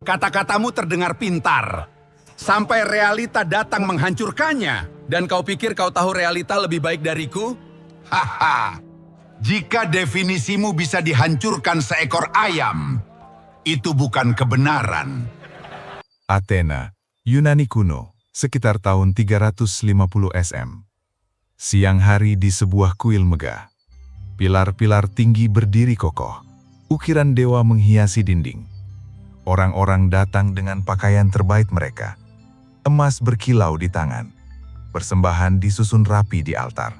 Kata-katamu terdengar pintar, sampai realita datang menghancurkannya. Dan kau pikir kau tahu realita lebih baik dariku? Haha, jika definisimu bisa dihancurkan seekor ayam, itu bukan kebenaran. Athena, Yunani kuno, sekitar tahun 350 SM. Siang hari di sebuah kuil megah. Pilar-pilar tinggi berdiri kokoh. Ukiran dewa menghiasi dinding. Orang-orang datang dengan pakaian terbaik mereka. Emas berkilau di tangan. Persembahan disusun rapi di altar.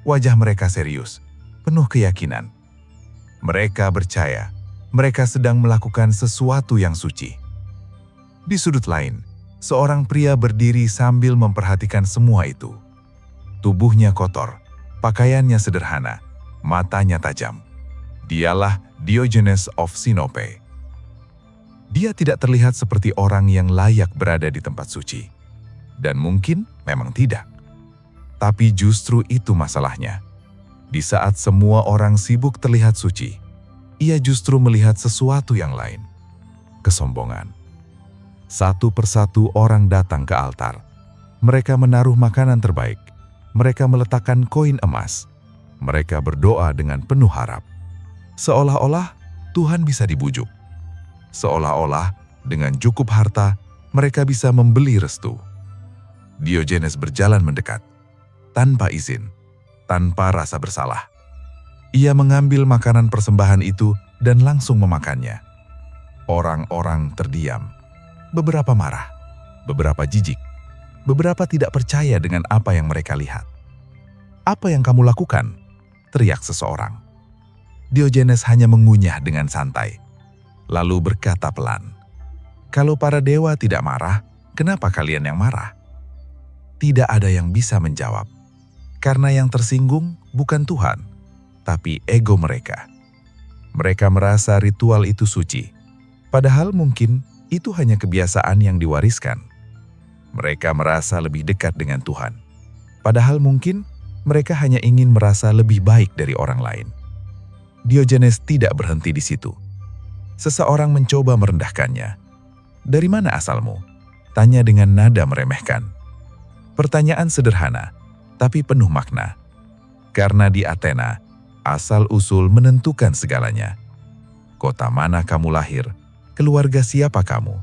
Wajah mereka serius, penuh keyakinan. Mereka percaya, mereka sedang melakukan sesuatu yang suci. Di sudut lain, seorang pria berdiri sambil memperhatikan semua itu. Tubuhnya kotor, pakaiannya sederhana, matanya tajam. Dialah Diogenes of Sinope. Dia tidak terlihat seperti orang yang layak berada di tempat suci. Dan mungkin memang tidak. Tapi justru itu masalahnya. Di saat semua orang sibuk terlihat suci, ia justru melihat sesuatu yang lain. Kesombongan. Satu persatu orang datang ke altar. Mereka menaruh makanan terbaik. Mereka meletakkan koin emas. Mereka berdoa dengan penuh harap. Seolah-olah Tuhan bisa dibujuk. Seolah-olah dengan cukup harta, mereka bisa membeli restu. Diogenes berjalan mendekat, tanpa izin, tanpa rasa bersalah. Ia mengambil makanan persembahan itu dan langsung memakannya. Orang-orang terdiam. Beberapa marah, beberapa jijik, beberapa tidak percaya dengan apa yang mereka lihat. "Apa yang kamu lakukan?" teriak seseorang. Diogenes hanya mengunyah dengan santai, lalu berkata pelan, "Kalau para dewa tidak marah, kenapa kalian yang marah?" Tidak ada yang bisa menjawab, karena yang tersinggung bukan Tuhan, tapi ego mereka. Mereka merasa ritual itu suci, padahal mungkin itu hanya kebiasaan yang diwariskan. Mereka merasa lebih dekat dengan Tuhan, padahal mungkin mereka hanya ingin merasa lebih baik dari orang lain. Diogenes tidak berhenti di situ. Seseorang mencoba merendahkannya. "Dari mana asalmu?" tanya dengan nada meremehkan. Pertanyaan sederhana, tapi penuh makna. Karena di Athena, asal-usul menentukan segalanya. Kota mana kamu lahir, keluarga siapa kamu,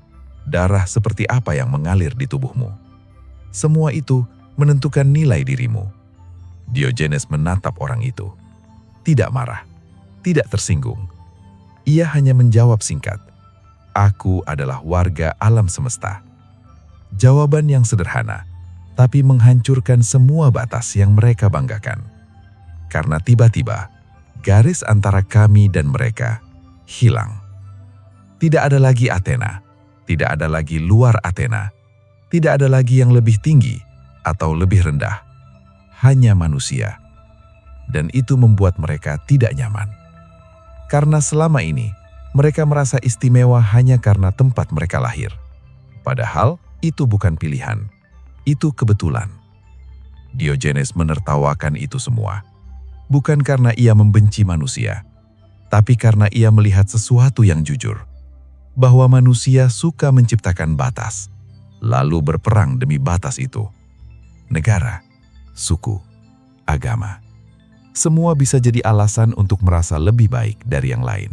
darah seperti apa yang mengalir di tubuhmu. Semua itu menentukan nilai dirimu. Diogenes menatap orang itu. Tidak marah, tidak tersinggung. Ia hanya menjawab singkat, "Aku adalah warga alam semesta." Jawaban yang sederhana, tapi menghancurkan semua batas yang mereka banggakan. Karena tiba-tiba, garis antara kami dan mereka hilang. Tidak ada lagi Athena, tidak ada lagi luar Athena, tidak ada lagi yang lebih tinggi atau lebih rendah. Hanya manusia. Dan itu membuat mereka tidak nyaman. Karena selama ini, mereka merasa istimewa hanya karena tempat mereka lahir. Padahal itu bukan pilihan, itu kebetulan. Diogenes menertawakan itu semua. Bukan karena ia membenci manusia, tapi karena ia melihat sesuatu yang jujur. Bahwa manusia suka menciptakan batas, lalu berperang demi batas itu. Negara, suku, agama. Semua bisa jadi alasan untuk merasa lebih baik dari yang lain.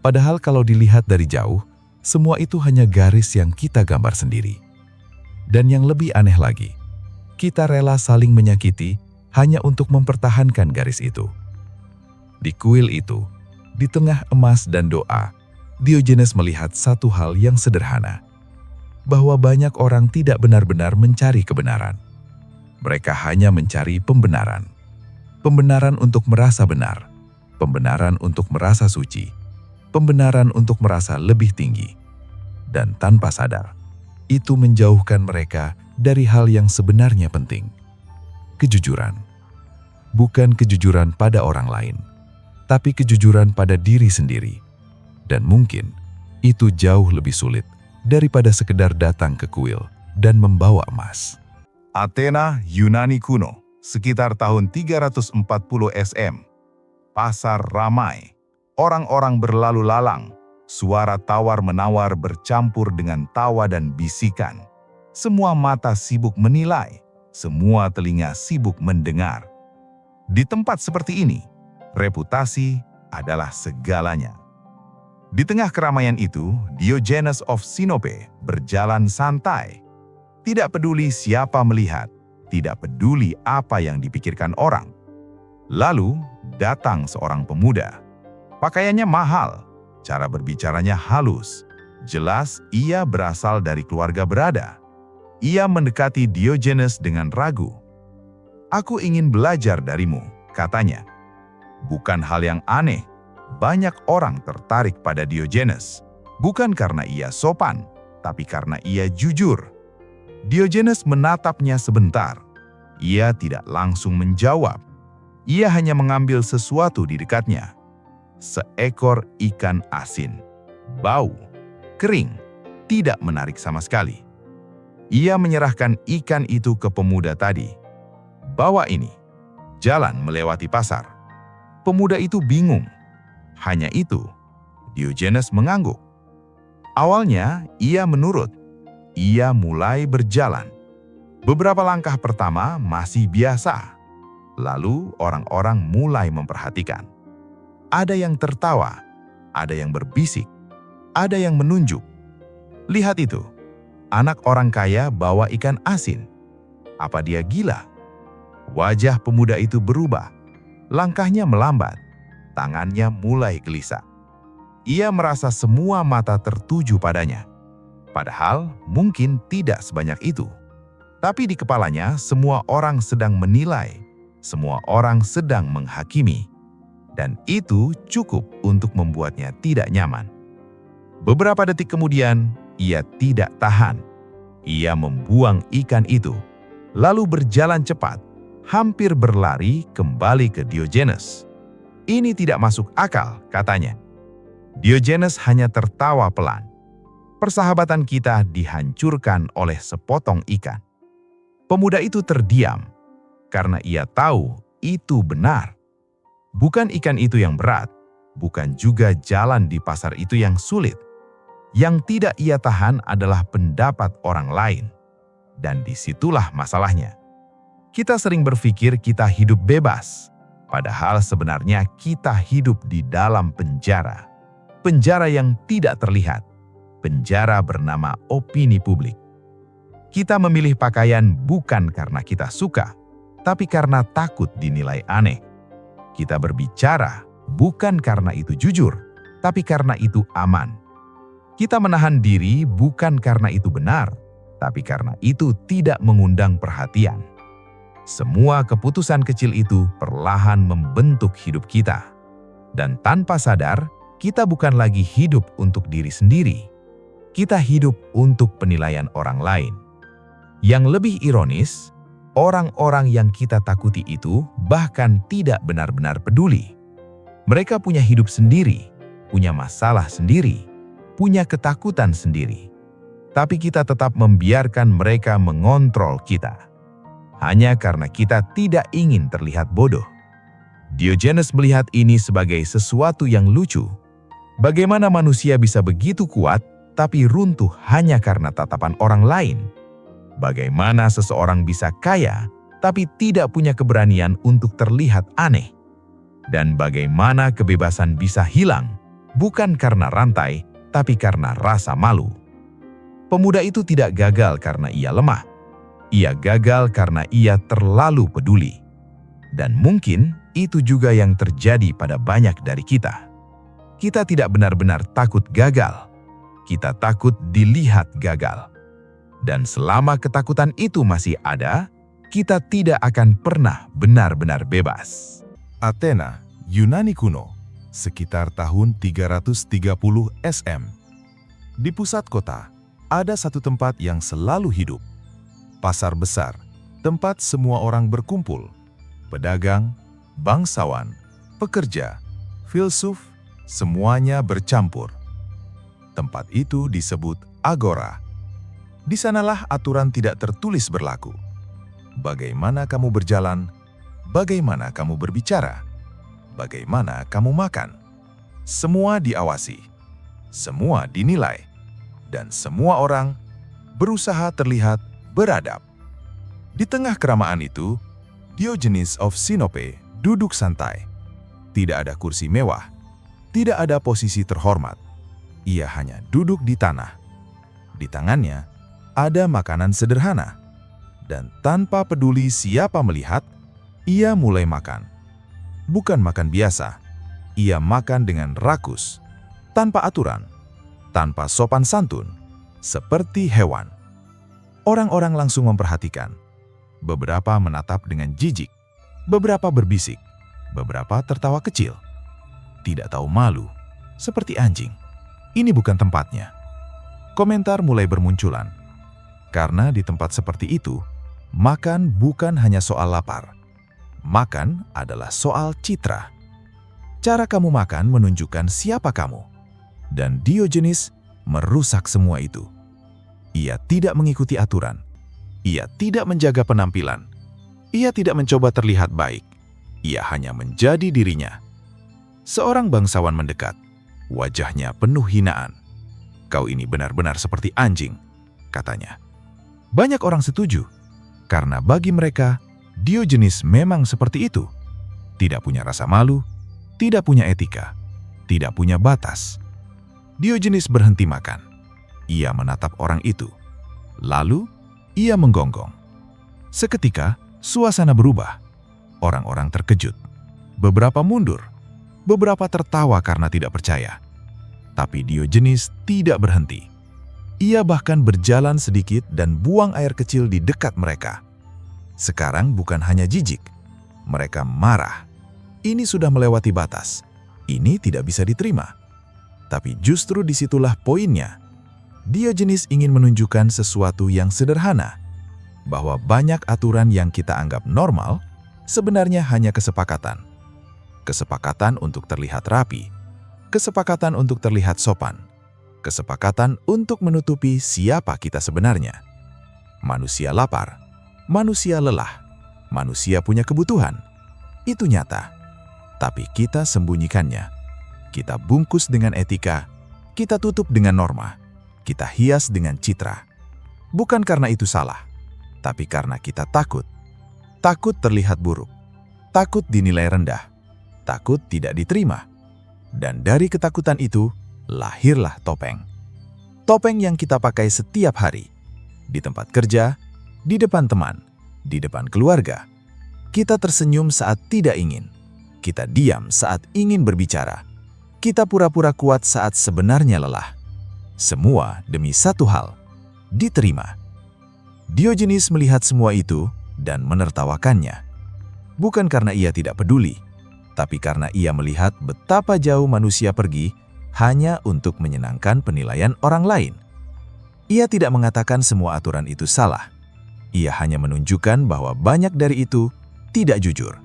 Padahal kalau dilihat dari jauh, semua itu hanya garis yang kita gambar sendiri. Dan yang lebih aneh lagi, kita rela saling menyakiti hanya untuk mempertahankan garis itu. Di kuil itu, di tengah emas dan doa, Diogenes melihat satu hal yang sederhana, bahwa banyak orang tidak benar-benar mencari kebenaran. Mereka hanya mencari pembenaran. Pembenaran untuk merasa benar, pembenaran untuk merasa suci, pembenaran untuk merasa lebih tinggi. Dan tanpa sadar, itu menjauhkan mereka dari hal yang sebenarnya penting. Kejujuran. Bukan kejujuran pada orang lain, tapi kejujuran pada diri sendiri. Dan mungkin itu jauh lebih sulit daripada sekedar datang ke kuil dan membawa emas. Athena, Yunani kuno, sekitar tahun 340 SM. Pasar ramai. Orang-orang berlalu lalang. Suara tawar-menawar bercampur dengan tawa dan bisikan. Semua mata sibuk menilai, semua telinga sibuk mendengar. Di tempat seperti ini, reputasi adalah segalanya. Di tengah keramaian itu, Diogenes of Sinope berjalan santai. Tidak peduli siapa melihat, tidak peduli apa yang dipikirkan orang. Lalu, datang seorang pemuda. Pakaiannya mahal, cara berbicaranya halus. Jelas ia berasal dari keluarga berada. Ia mendekati Diogenes dengan ragu. "Aku ingin belajar darimu," katanya. Bukan hal yang aneh, banyak orang tertarik pada Diogenes. Bukan karena ia sopan, tapi karena ia jujur. Diogenes menatapnya sebentar. Ia tidak langsung menjawab. Ia hanya mengambil sesuatu di dekatnya. Seekor ikan asin. Bau, kering, tidak menarik sama sekali. Ia menyerahkan ikan itu ke pemuda tadi. "Bawa ini." Jalan melewati pasar. Pemuda itu bingung. Hanya itu, Diogenes mengangguk. Awalnya, ia menurut. Ia mulai berjalan. Beberapa langkah pertama masih biasa. Lalu orang-orang mulai memperhatikan. Ada yang tertawa, ada yang berbisik, ada yang menunjuk. "Lihat itu, anak orang kaya bawa ikan asin. Apa dia gila?" Wajah pemuda itu berubah. Langkahnya melambat. Tangannya mulai gelisah. Ia merasa semua mata tertuju padanya. Padahal mungkin tidak sebanyak itu. Tapi di kepalanya semua orang sedang menilai. Semua orang sedang menghakimi. Dan itu cukup untuk membuatnya tidak nyaman. Beberapa detik kemudian, ia tidak tahan. Ia membuang ikan itu, lalu berjalan cepat, hampir berlari kembali ke Diogenes. "Ini tidak masuk akal," katanya. Diogenes hanya tertawa pelan. "Persahabatan kita dihancurkan oleh sepotong ikan." Pemuda itu terdiam, karena ia tahu itu benar. Bukan ikan itu yang berat, bukan juga jalan di pasar itu yang sulit. Yang tidak ia tahan adalah pendapat orang lain. Dan disitulah masalahnya. Kita sering berpikir kita hidup bebas, padahal sebenarnya kita hidup di dalam penjara. Penjara yang tidak terlihat, penjara bernama opini publik. Kita memilih pakaian bukan karena kita suka, tapi karena takut dinilai aneh. Kita berbicara bukan karena itu jujur, tapi karena itu aman. Kita menahan diri bukan karena itu benar, tapi karena itu tidak mengundang perhatian. Semua keputusan kecil itu perlahan membentuk hidup kita. Dan tanpa sadar, kita bukan lagi hidup untuk diri sendiri. Kita hidup untuk penilaian orang lain. Yang lebih ironis, orang-orang yang kita takuti itu bahkan tidak benar-benar peduli. Mereka punya hidup sendiri, punya masalah sendiri, punya ketakutan sendiri. Tapi kita tetap membiarkan mereka mengontrol kita. Hanya karena kita tidak ingin terlihat bodoh. Diogenes melihat ini sebagai sesuatu yang lucu. Bagaimana manusia bisa begitu kuat, tapi runtuh hanya karena tatapan orang lain? Bagaimana seseorang bisa kaya, tapi tidak punya keberanian untuk terlihat aneh? Dan bagaimana kebebasan bisa hilang, bukan karena rantai, tapi karena rasa malu? Pemuda itu tidak gagal karena ia lemah. Ia gagal karena ia terlalu peduli. Dan mungkin itu juga yang terjadi pada banyak dari kita. Kita tidak benar-benar takut gagal. Kita takut dilihat gagal. Dan selama ketakutan itu masih ada, kita tidak akan pernah benar-benar bebas. Athena, Yunani kuno, sekitar tahun 330 SM. Di pusat kota, ada satu tempat yang selalu hidup. Pasar besar, tempat semua orang berkumpul. Pedagang, bangsawan, pekerja, filsuf, semuanya bercampur. Tempat itu disebut agora. Di sanalah aturan tidak tertulis berlaku. Bagaimana kamu berjalan, bagaimana kamu berbicara, bagaimana kamu makan. Semua diawasi. semua dinilai, dan semua orang berusaha terlihat beradab. Di tengah keramaan itu, Diogenes of Sinope duduk santai. Tidak ada kursi mewah, tidak ada posisi terhormat. Ia hanya duduk di tanah. Di tangannya ada makanan sederhana, dan tanpa peduli siapa melihat, ia mulai makan. Bukan makan biasa, ia makan dengan rakus, tanpa aturan, tanpa sopan santun, seperti hewan. Orang-orang langsung memperhatikan. Beberapa menatap dengan jijik, beberapa berbisik, beberapa tertawa kecil. Tidak tahu malu, seperti anjing. Ini bukan tempatnya. Komentar mulai bermunculan. Karena di tempat seperti itu, makan bukan hanya soal lapar. Makan adalah soal citra. Cara kamu makan menunjukkan siapa kamu. Dan Diogenes merusak semua itu. Ia tidak mengikuti aturan. Ia tidak menjaga penampilan. Ia tidak mencoba terlihat baik. Ia hanya menjadi dirinya. Seorang bangsawan mendekat. Wajahnya penuh hinaan. "Kau ini benar-benar seperti anjing," katanya. Banyak orang setuju. Karena bagi mereka, Diogenes memang seperti itu. Tidak punya rasa malu, tidak punya etika, tidak punya batas. Diogenes berhenti makan. Ia menatap orang itu. Lalu, ia menggonggong. Seketika, suasana berubah. Orang-orang terkejut. Beberapa mundur. Beberapa tertawa karena tidak percaya. Tapi Diogenes tidak berhenti. Ia bahkan berjalan sedikit dan buang air kecil di dekat mereka. Sekarang bukan hanya jijik. Mereka marah. Ini sudah melewati batas. Ini tidak bisa diterima. Tapi justru disitulah poinnya. Diogenes ingin menunjukkan sesuatu yang sederhana, bahwa banyak aturan yang kita anggap normal sebenarnya hanya kesepakatan. Kesepakatan untuk terlihat rapi, kesepakatan untuk terlihat sopan, kesepakatan untuk menutupi siapa kita sebenarnya. Manusia lapar, manusia lelah, manusia punya kebutuhan. Itu nyata, tapi kita sembunyikannya. Kita bungkus dengan etika, kita tutup dengan norma. Kita hias dengan citra. Bukan karena itu salah, tapi karena kita takut. Takut terlihat buruk. Takut dinilai rendah. Takut tidak diterima. Dan dari ketakutan itu, lahirlah topeng. Topeng yang kita pakai setiap hari. Di tempat kerja, di depan teman, di depan keluarga. Kita tersenyum saat tidak ingin. Kita diam saat ingin berbicara. Kita pura-pura kuat saat sebenarnya lelah. Semua demi satu hal, diterima. Diogenes melihat semua itu dan menertawakannya. Bukan karena ia tidak peduli, tapi karena ia melihat betapa jauh manusia pergi hanya untuk menyenangkan penilaian orang lain. Ia tidak mengatakan semua aturan itu salah. Ia hanya menunjukkan bahwa banyak dari itu tidak jujur.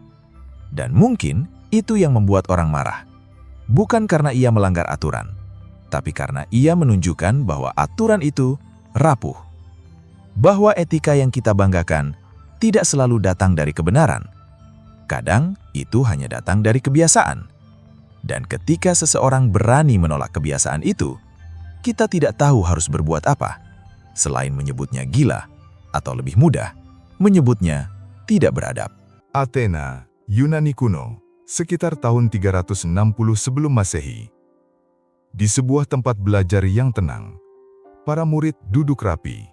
Dan mungkin itu yang membuat orang marah. Bukan karena ia melanggar aturan, tapi karena ia menunjukkan bahwa aturan itu rapuh. Bahwa etika yang kita banggakan tidak selalu datang dari kebenaran. Kadang itu hanya datang dari kebiasaan. Dan ketika seseorang berani menolak kebiasaan itu, kita tidak tahu harus berbuat apa, selain menyebutnya gila, atau lebih mudah, menyebutnya tidak beradab. Athena, Yunani kuno, sekitar tahun 360 sebelum Masehi. Di sebuah tempat belajar yang tenang, para murid duduk rapi.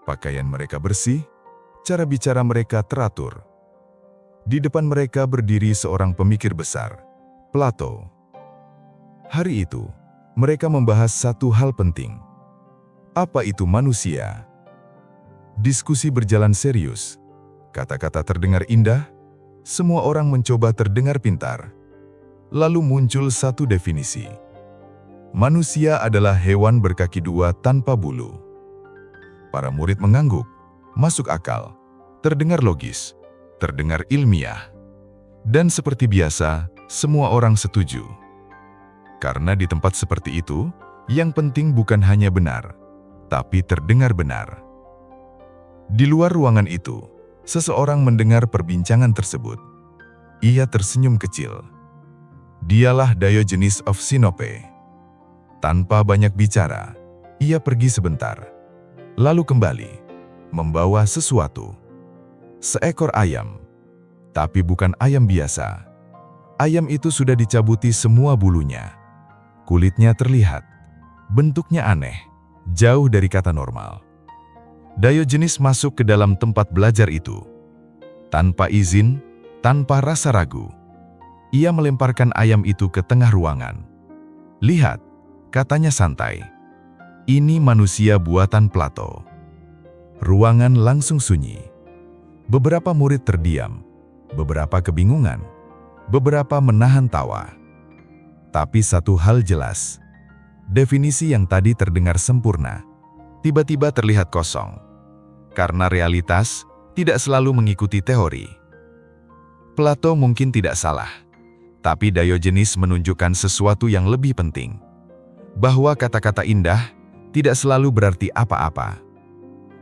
Pakaian mereka bersih, cara bicara mereka teratur. Di depan mereka berdiri seorang pemikir besar, Plato. Hari itu, mereka membahas satu hal penting. Apa itu manusia? Diskusi berjalan serius. Kata-kata terdengar indah, semua orang mencoba terdengar pintar. Lalu muncul satu definisi. Manusia adalah hewan berkaki dua tanpa bulu. Para murid mengangguk, masuk akal, terdengar logis, terdengar ilmiah. Dan seperti biasa, semua orang setuju. Karena di tempat seperti itu, yang penting bukan hanya benar, tapi terdengar benar. Di luar ruangan itu, seseorang mendengar perbincangan tersebut. Ia tersenyum kecil. Dialah Diogenes of Sinope. Tanpa banyak bicara, ia pergi sebentar, lalu kembali, membawa sesuatu. Seekor ayam, tapi bukan ayam biasa. Ayam itu sudah dicabuti semua bulunya. Kulitnya terlihat, bentuknya aneh, jauh dari kata normal. Diogenes masuk ke dalam tempat belajar itu. Tanpa izin, tanpa rasa ragu, ia melemparkan ayam itu ke tengah ruangan. "Lihat," katanya santai, "ini manusia buatan Plato." Ruangan langsung sunyi. Beberapa murid terdiam, beberapa kebingungan, beberapa menahan tawa. Tapi satu hal jelas, definisi yang tadi terdengar sempurna, tiba-tiba terlihat kosong. Karena realitas tidak selalu mengikuti teori. Plato mungkin tidak salah, tapi Diogenes menunjukkan sesuatu yang lebih penting. Bahwa kata-kata indah tidak selalu berarti apa-apa.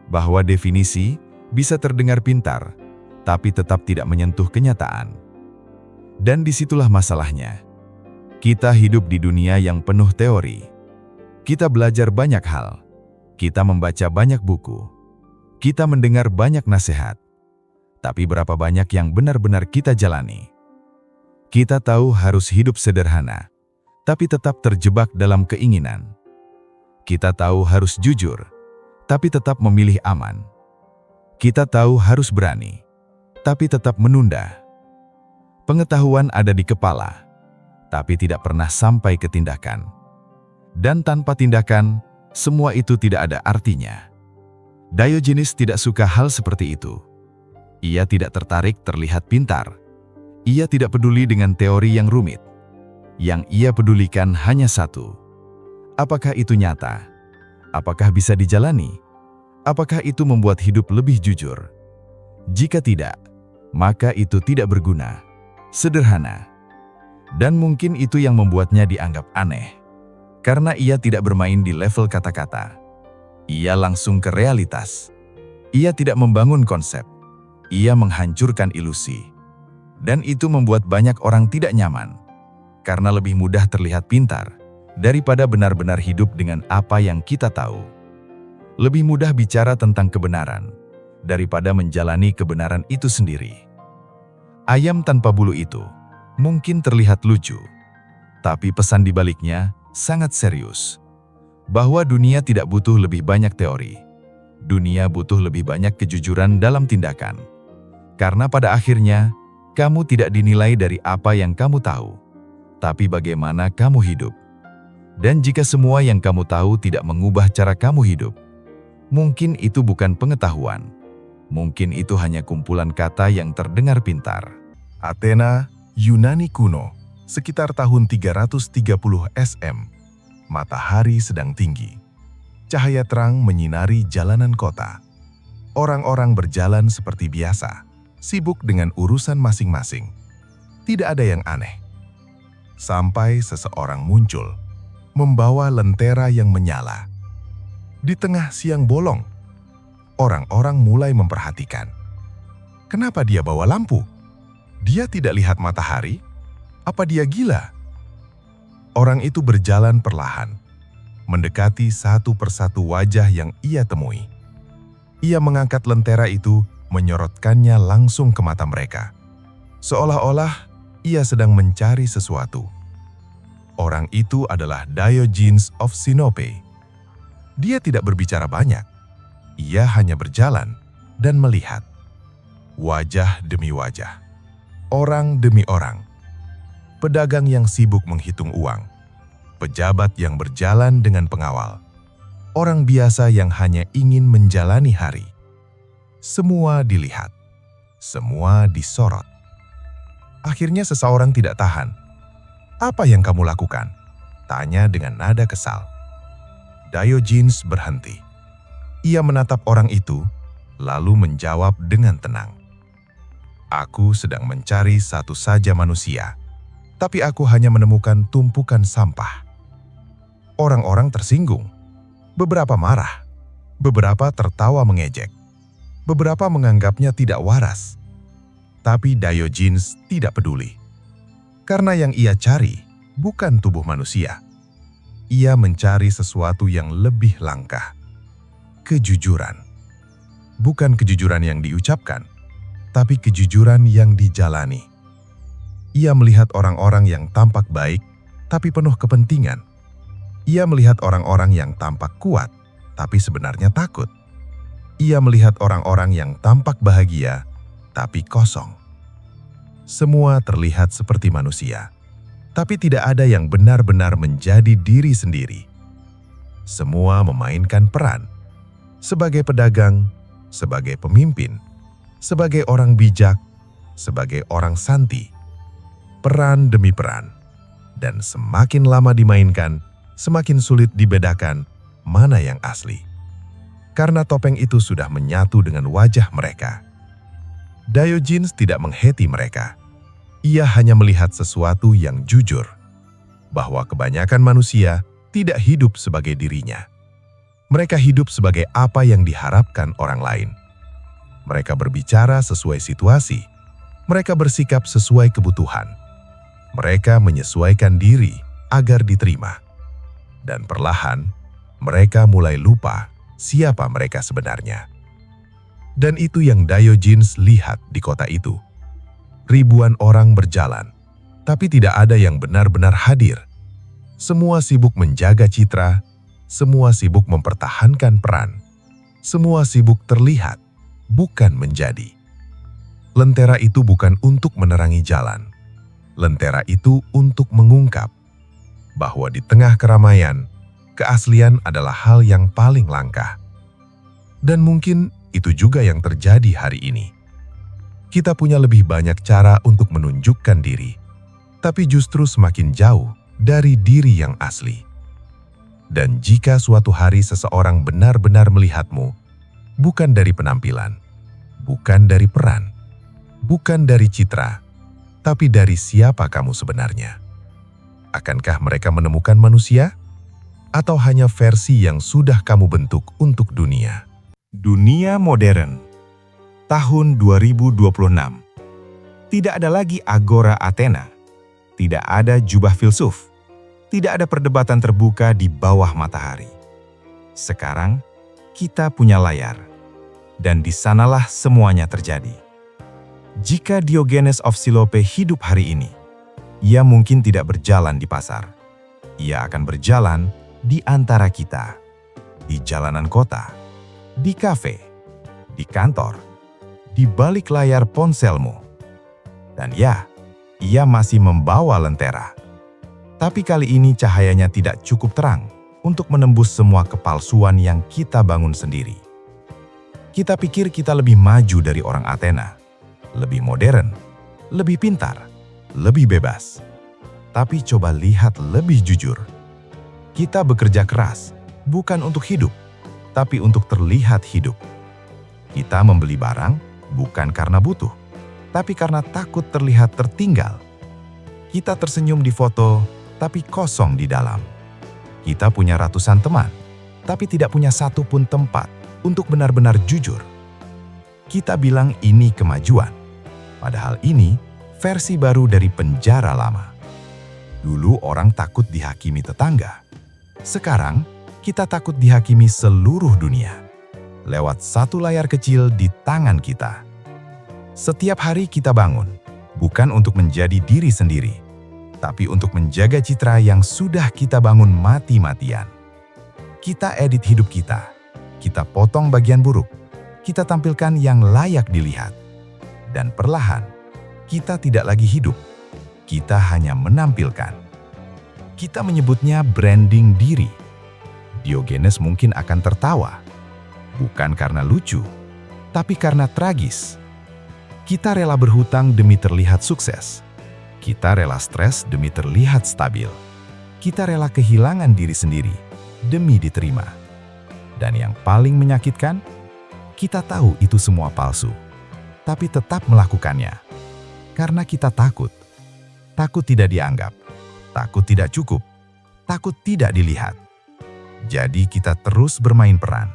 Bahwa definisi bisa terdengar pintar, tapi tetap tidak menyentuh kenyataan. Dan disitulah masalahnya. Kita hidup di dunia yang penuh teori. Kita belajar banyak hal. Kita membaca banyak buku. Kita mendengar banyak nasihat. Tapi berapa banyak yang benar-benar kita jalani? Kita tahu harus hidup sederhana, tapi tetap terjebak dalam keinginan. Kita tahu harus jujur, tapi tetap memilih aman. Kita tahu harus berani, tapi tetap menunda. Pengetahuan ada di kepala, tapi tidak pernah sampai ke tindakan. Dan tanpa tindakan, semua itu tidak ada artinya. Diogenes tidak suka hal seperti itu. Ia tidak tertarik terlihat pintar. Ia tidak peduli dengan teori yang rumit. Yang ia pedulikan hanya satu. Apakah itu nyata? Apakah bisa dijalani? Apakah itu membuat hidup lebih jujur? Jika tidak, maka itu tidak berguna. Sederhana. Dan mungkin itu yang membuatnya dianggap aneh. Karena ia tidak bermain di level kata-kata. Ia langsung ke realitas. Ia tidak membangun konsep. Ia menghancurkan ilusi. Dan itu membuat banyak orang tidak nyaman. Karena lebih mudah terlihat pintar daripada benar-benar hidup dengan apa yang kita tahu. Lebih mudah bicara tentang kebenaran daripada menjalani kebenaran itu sendiri. Ayam tanpa bulu itu mungkin terlihat lucu, tapi pesan di baliknya sangat serius. Bahwa dunia tidak butuh lebih banyak teori. Dunia butuh lebih banyak kejujuran dalam tindakan. Karena pada akhirnya, kamu tidak dinilai dari apa yang kamu tahu, tapi bagaimana kamu hidup. Dan jika semua yang kamu tahu tidak mengubah cara kamu hidup, mungkin itu bukan pengetahuan. Mungkin itu hanya kumpulan kata yang terdengar pintar. Athena, Yunani kuno, sekitar tahun 330 SM. Matahari sedang tinggi. Cahaya terang menyinari jalanan kota. Orang-orang berjalan seperti biasa, sibuk dengan urusan masing-masing. Tidak ada yang aneh. Sampai seseorang muncul, membawa lentera yang menyala. Di tengah siang bolong, orang-orang mulai memperhatikan. Kenapa dia bawa lampu? Dia tidak lihat matahari? Apa dia gila? Orang itu berjalan perlahan, mendekati satu persatu wajah yang ia temui. Ia mengangkat lentera itu, menyorotkannya langsung ke mata mereka. Seolah-olah ia sedang mencari sesuatu. Orang itu adalah Diogenes of Sinope. Dia tidak berbicara banyak. Ia hanya berjalan dan melihat. Wajah demi wajah. Orang demi orang. Pedagang yang sibuk menghitung uang. Pejabat yang berjalan dengan pengawal. Orang biasa yang hanya ingin menjalani hari. Semua dilihat. Semua disorot. Akhirnya seseorang tidak tahan. "Apa yang kamu lakukan?" tanya dengan nada kesal. Diogenes berhenti. Ia menatap orang itu, lalu menjawab dengan tenang. "Aku sedang mencari satu saja manusia, tapi aku hanya menemukan tumpukan sampah." Orang-orang tersinggung. Beberapa marah. Beberapa tertawa mengejek. Beberapa menganggapnya tidak waras. Tapi Diogenes tidak peduli. Karena yang ia cari bukan tubuh manusia. ia mencari sesuatu yang lebih langka. Kejujuran. Bukan kejujuran yang diucapkan, tapi kejujuran yang dijalani. Ia melihat orang-orang yang tampak baik, tapi penuh kepentingan. Ia melihat orang-orang yang tampak kuat, tapi sebenarnya takut. Ia melihat orang-orang yang tampak bahagia, tapi kosong. Semua terlihat seperti manusia, tapi tidak ada yang benar-benar menjadi diri sendiri. Semua memainkan peran. Sebagai pedagang, sebagai pemimpin, sebagai orang bijak, sebagai orang santi. Peran demi peran. Dan semakin lama dimainkan, semakin sulit dibedakan mana yang asli. Karena topeng itu sudah menyatu dengan wajah mereka. Diogenes tidak mengheti mereka. Ia hanya melihat sesuatu yang jujur, bahwa kebanyakan manusia tidak hidup sebagai dirinya. Mereka hidup sebagai apa yang diharapkan orang lain. Mereka berbicara sesuai situasi. Mereka bersikap sesuai kebutuhan. Mereka menyesuaikan diri agar diterima. Dan perlahan, mereka mulai lupa siapa mereka sebenarnya. Dan itu yang Diogenes lihat di kota itu. Ribuan orang berjalan, tapi tidak ada yang benar-benar hadir. Semua sibuk menjaga citra, semua sibuk mempertahankan peran. Semua sibuk terlihat, bukan menjadi. Lentera itu bukan untuk menerangi jalan. Lentera itu untuk mengungkap bahwa di tengah keramaian, keaslian adalah hal yang paling langka. Dan mungkin itu juga yang terjadi hari ini. Kita punya lebih banyak cara untuk menunjukkan diri, tapi justru semakin jauh dari diri yang asli. Dan jika suatu hari seseorang benar-benar melihatmu, bukan dari penampilan, bukan dari peran, bukan dari citra, tapi dari siapa kamu sebenarnya. Akankah mereka menemukan manusia? Atau hanya versi yang sudah kamu bentuk untuk dunia? Dunia modern, tahun 2026. Tidak ada lagi Agora Athena, tidak ada jubah filsuf, tidak ada perdebatan terbuka di bawah matahari. Sekarang, kita punya layar, dan di sanalah semuanya terjadi. Jika Diogenes of Silope hidup hari ini, ia mungkin tidak berjalan di pasar. Ia akan berjalan di antara kita, di jalanan kota, di kafe, di kantor, di balik layar ponselmu. Dan ya, ia masih membawa lentera. Tapi kali ini cahayanya tidak cukup terang untuk menembus semua kepalsuan yang kita bangun sendiri. Kita pikir kita lebih maju dari orang Athena, lebih modern, lebih pintar, lebih bebas. Tapi coba lihat lebih jujur. Kita bekerja keras, bukan untuk hidup, tapi untuk terlihat hidup. Kita membeli barang bukan karena butuh, tapi karena takut terlihat tertinggal. Kita tersenyum di foto, tapi kosong di dalam. Kita punya ratusan teman, tapi tidak punya satu pun tempat untuk benar-benar jujur. Kita bilang ini kemajuan, padahal ini versi baru dari penjara lama. Dulu orang takut dihakimi tetangga. Sekarang, kita takut dihakimi seluruh dunia. Lewat satu layar kecil di tangan kita. Setiap hari kita bangun, bukan untuk menjadi diri sendiri, tapi untuk menjaga citra yang sudah kita bangun mati-matian. Kita edit hidup kita. Kita potong bagian buruk. Kita tampilkan yang layak dilihat. Dan perlahan, kita tidak lagi hidup. Kita hanya menampilkan. Kita menyebutnya branding diri. Diogenes mungkin akan tertawa. Bukan karena lucu, tapi karena tragis. Kita rela berhutang demi terlihat sukses. Kita rela stres demi terlihat stabil. Kita rela kehilangan diri sendiri demi diterima. Dan yang paling menyakitkan, kita tahu itu semua palsu, tapi tetap melakukannya. Karena kita takut. Takut tidak dianggap, takut tidak cukup, takut tidak dilihat. Jadi kita terus bermain peran.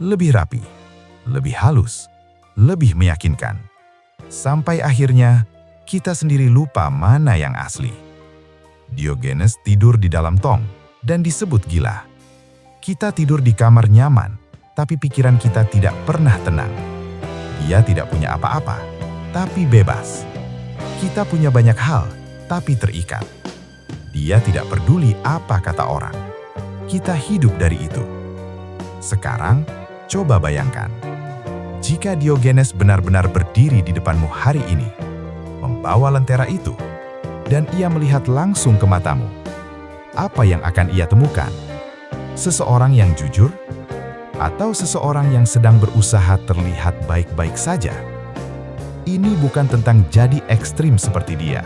Lebih rapi, lebih halus, lebih meyakinkan. Sampai akhirnya, kita sendiri lupa mana yang asli. Diogenes tidur di dalam tong, dan disebut gila. Kita tidur di kamar nyaman, tapi pikiran kita tidak pernah tenang. Dia tidak punya apa-apa, tapi bebas. Kita punya banyak hal, tapi terikat. Dia tidak peduli apa kata orang. Kita hidup dari itu. Sekarang, coba bayangkan. Jika Diogenes benar-benar berdiri di depanmu hari ini, membawa lentera itu, dan ia melihat langsung ke matamu, apa yang akan ia temukan? Seseorang yang jujur? Atau seseorang yang sedang berusaha terlihat baik-baik saja? Ini bukan tentang jadi ekstrim seperti dia.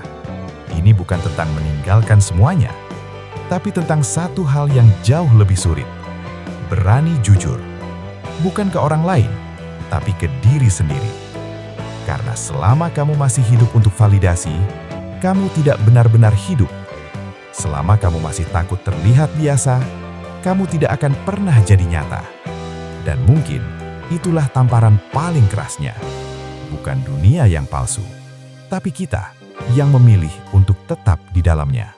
Ini bukan tentang meninggalkan semuanya, tapi tentang satu hal yang jauh lebih sulit. Berani jujur, bukan ke orang lain, tapi ke diri sendiri. Karena selama kamu masih hidup untuk validasi, kamu tidak benar-benar hidup. Selama kamu masih takut terlihat biasa, kamu tidak akan pernah jadi nyata. Dan mungkin itulah tamparan paling kerasnya. Bukan dunia yang palsu, tapi kita yang memilih untuk tetap di dalamnya.